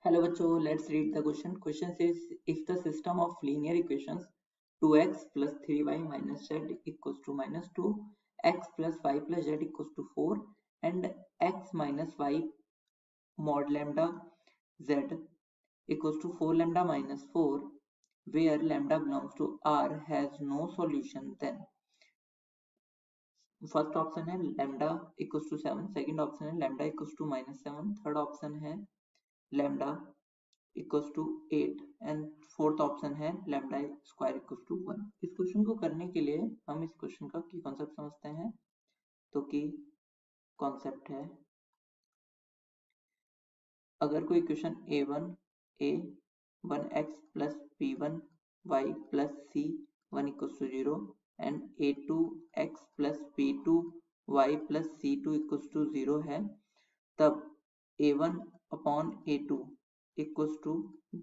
Hello बच्चों, let's read the question. Question says if the system of linear equations 2x plus 3y minus z equals to minus 2, x plus y plus z equals to 4 and x minus y mod lambda z equals to 4 lambda minus 4 where lambda belongs to R has no solution, then first option है lambda equals to 7, second option है lambda equals to minus 7, third option है lambda equals to 8 and fourth option है lambda square equals to 1। इस question को करने के लिए हम इस क्वेश्चन का की कॉन्सेप्ट समझते हैं। तो की कॉन्सेप्ट है, अगर कोई equation a1 a 1x plus b1 y plus c 1 equals to 0 and a2 x plus b2 y plus c2 equals to 0 है, तब a1 upon a2 equals to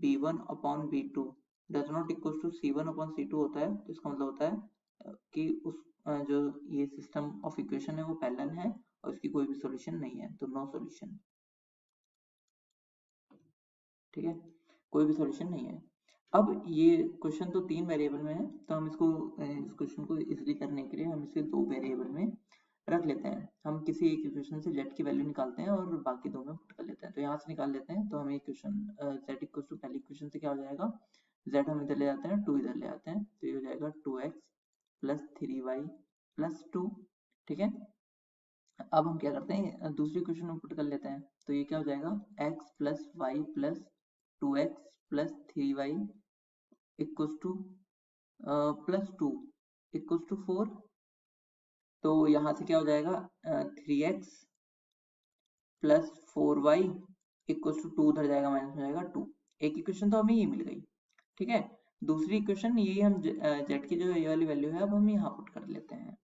b1 upon b2 does not equal to c1 upon c2 होता है। तो इसका मतलब होता है कि उस जो ये सिस्टम ऑफ इक्वेशन है वो पैरेलल है और इसकी कोई भी सॉल्यूशन नहीं है, तो नो सॉल्यूशन। ठीक है, कोई भी सॉल्यूशन नहीं है। अब ये क्वेश्चन तो 3 वेरिएबल में है, तो हम इसको इस क्वेश्चन को इजीली करने के लिए हम इसे 2 वेरिएबल में रख लेते हैं। हम किसी एक इक्वेशन से z की वैल्यू निकालते हैं और बाकी दो में पुट कर लेते हैं। तो यहाँ से निकाल लेते हैं, तो हमें इक्वेशन z इक्वल टू पहली इक्वेशन से क्या हो जाएगा, z हम इधर ले जाते हैं, 2 इधर ले आते हैं, तो ये हो जाएगा 2x प्लस 3y प्लस 2। ठीक है, अब हम क्या करते हैं, दूसरी इक्वेशन में पुट कर लेते हैं, तो ये क्या हो जाएगा x plus y plus 2x plus 3y equals to plus 2 equals to 4। तो यहाँ से क्या हो जाएगा 3x plus 4y equals to 2 उधर जाएगा माइनस हो जाएगा 2। एक इक्वेशन तो हमें ये मिल गई। ठीक है, दूसरी इक्वेशन यही हम z की जो ये वाली वैल्यू है अब हम यहाँ पुट कर लेते हैं।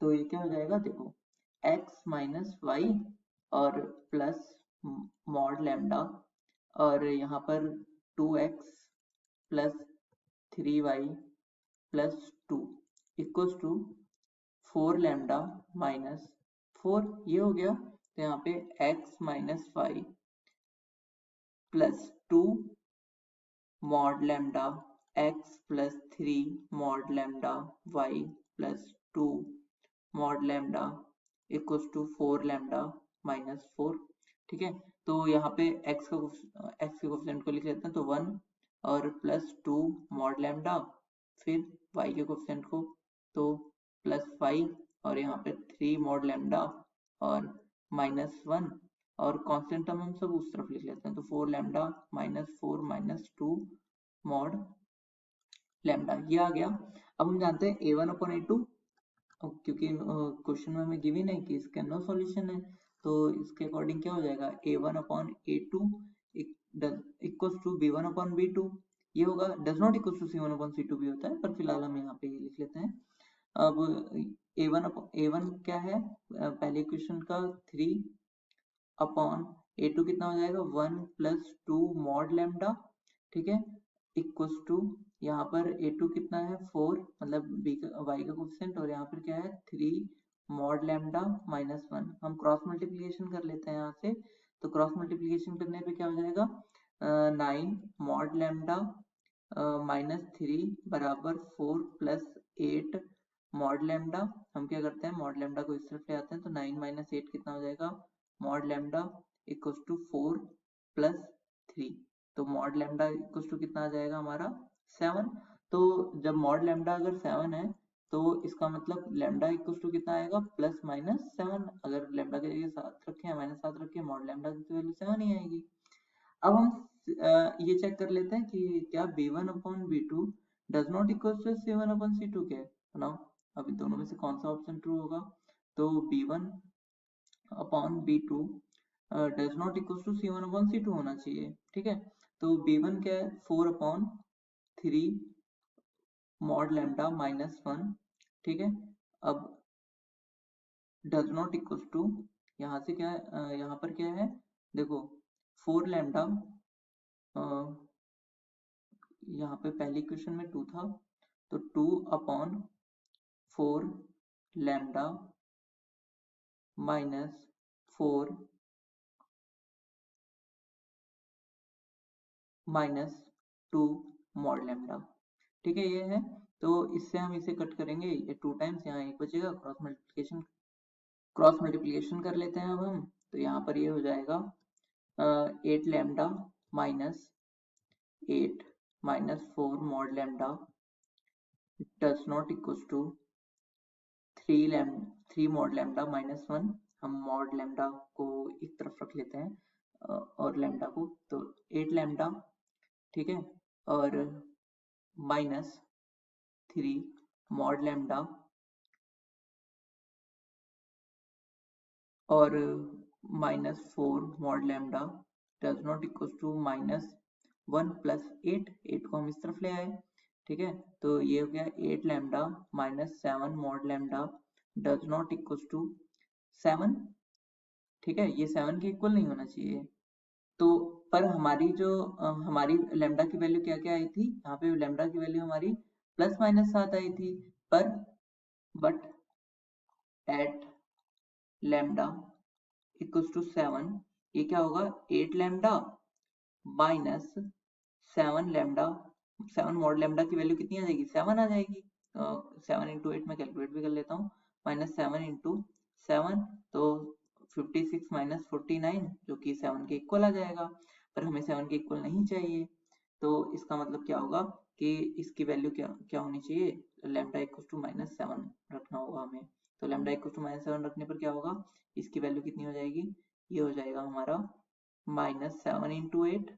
तो ये क्या हो जाएगा, देखो x माइनस वाई और प्लस मॉड लैम्डा और यहाँ पर 2x plus 3y plus 2 equals to 4 lambda minus 4, ये हो गया। तो यहाँ पे x minus y plus 2 mod lambda x plus 3 mod lambda y plus 2 mod lambda equals to 4 lambda minus 4। ठीक है, तो यहाँ पे x के कोफिशिएंट को लिख लेते हैं, तो 1 और प्लस 2 मॉड लैम्डा, फिर y के कोफिशिएंट को तो प्लस 5 और यहाँ पे 3 मॉड लैम्डा और माइनस 1 और कांस्टेंट टर्म हम सब उस तरफ लिख लेते हैं, तो 4 lambda minus 4 minus 2 mod lambda, ये आ गया। अब हम जानते हैं a1 अपॉन a2, क्योंकि क्वेश्चन में हमें गिवन है कि इसका नो सॉल्यूशन है, तो इसके अकॉर्डिंग क्या हो जाएगा a1 upon a2 equals to b1 upon b2, ये होगा। Does not equals to c1 upon c2 भी होता है, पर फिलहाल हम यहाँ पे ये लिख लेते हैं। अब a1 क्या है, पहले इक्वेशन का 3 अपॉन a2 कितना हो जाएगा 1 प्लस 2 मॉड लैम्डा। ठीक है, इक्वल्स टू यहाँ पर a2 कितना है 4, मतलब b का y का कोफिशिएंट, और यहाँ पर क्या है 3 मॉड लैम्डा माइनस 1। हम क्रॉस मल्टीप्लिकेशन कर लेते हैं यहाँ से, तो क्रॉस मल्टीप्लिकेशन करने पे क्या हो जाएगा 9 मॉड लैम्डा माइनस 3 बराबर 4 प्लस 8 मॉड लैम्डा। हम क्या करते हैं मॉड लैम्डा को इस तरफ ले आते हैं, तो 9 माइनस 8 कितना हो जाएगा mod lambda equals to 4 plus 3, तो मॉड लैम्डा इक्वल्स टू कितना आ जाएगा हमारा 7। तो जब मॉड लैम्डा अगर 7 है तो इसका मतलब लैम्डा इक्वल्स टू कितना आएगा प्लस माइनस 7। अगर लैम्डा की जगह 7 रखे या माइनस 7 रखे, मॉड लैम्डा की वैल्यू 7 ही आएगी। अब हम ये चेक कर लेते हैं कि क्या b1 upon b2 does not equal to c1 upon c2 के। नाउ अभी दोनों में से कौन सा ऑप्शन ट्रू होगा, तो b1 upon b2 does not equal to c1 upon c2 होना चाहिए। ठीक है, तो b1 क्या है 4 अपॉन 3 मॉड लैम्डा माइनस 1। ठीक है, अब डज नॉट इक्वल टू यहाँ से क्या है, यहाँ पर क्या है देखो 4 लैम्डा, यहाँ पे पहली इक्वेशन में 2 था, तो 2 upon 4 lambda minus 4 minus 2 mod lambda. ठीक है, ये है। तो इससे हम इसे कट करेंगे, ये 2 टाइम्स, यहाँ 1 बचेगा, क्रॉस मल्टीप्लिकेशन कर लेते हैं अब हम। तो यहाँ पर ये हो जाएगा 8 lambda minus 8 minus 4 mod lambda does not equal to 3 mod lambda minus 1। हम मॉड लैम्डा को एक तरफ रख लेते हैं और लैम्डा को, तो 8 लैम्डा, ठीक है, और माइनस 3 मॉड लैम्डा और -4 mod lambda does not equal to -1 plus 8 को हम इस तरफ ले आए। ठीक है, तो ये हो गया 8 lambda -7 mod lambda does not equal to 7। ठीक है, ये 7 के इक्वल नहीं होना चाहिए। तो पर हमारी जो हमारी लैम्डा की वैल्यू क्या क्या आई थी, यहाँ पे लैम्डा की वैल्यू हमारी +-7 आई थी, पर but eight lambda equals to 7, ये क्या होगा 8 lambda minus 7 lambda, 7 mod lambda की वैल्यू कितनी आ जाएगी, 7 आ जाएगी। 7 इंटू 8 में कैलकुलेट भी कर लेता हूँ, -7 इंटू 7, तो 56 माइनस 49 जो कि 7 के इक्वल आ जाएगा, पर हमें 7 के इक्वल नहीं चाहिए। तो इसका मतलब क्या होगा कि इसकी वैल्यू क्या क्या होनी चाहिए, लैम्डा इक्वल टू -7 रखना होगा हमें। तो लैम्डा इक्वल टू -7 रखने पर क्या होगा, इसकी वैल्यू कितनी हो जाएगी, ये हो जाएगा हमारा -7 इंटू 8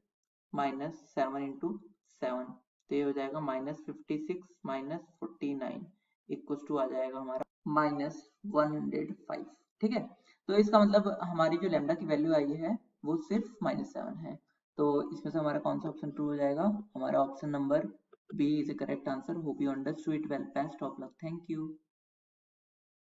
-7 इंटू 7, तो ये हो जाएगा -56 माइनस 49 इक्वल टू आ जाएगा हमारा -105। ठीक है, तो इसका मतलब हमारी जो लैम्डा की वैल्यू आई है वो सिर्फ -7 है। तो इसमें से हमारा कौन सा ऑप्शन ट्रू हो जाएगा, हमारा option number B is the correct answer. Hope you understood it well, best of luck, thank you.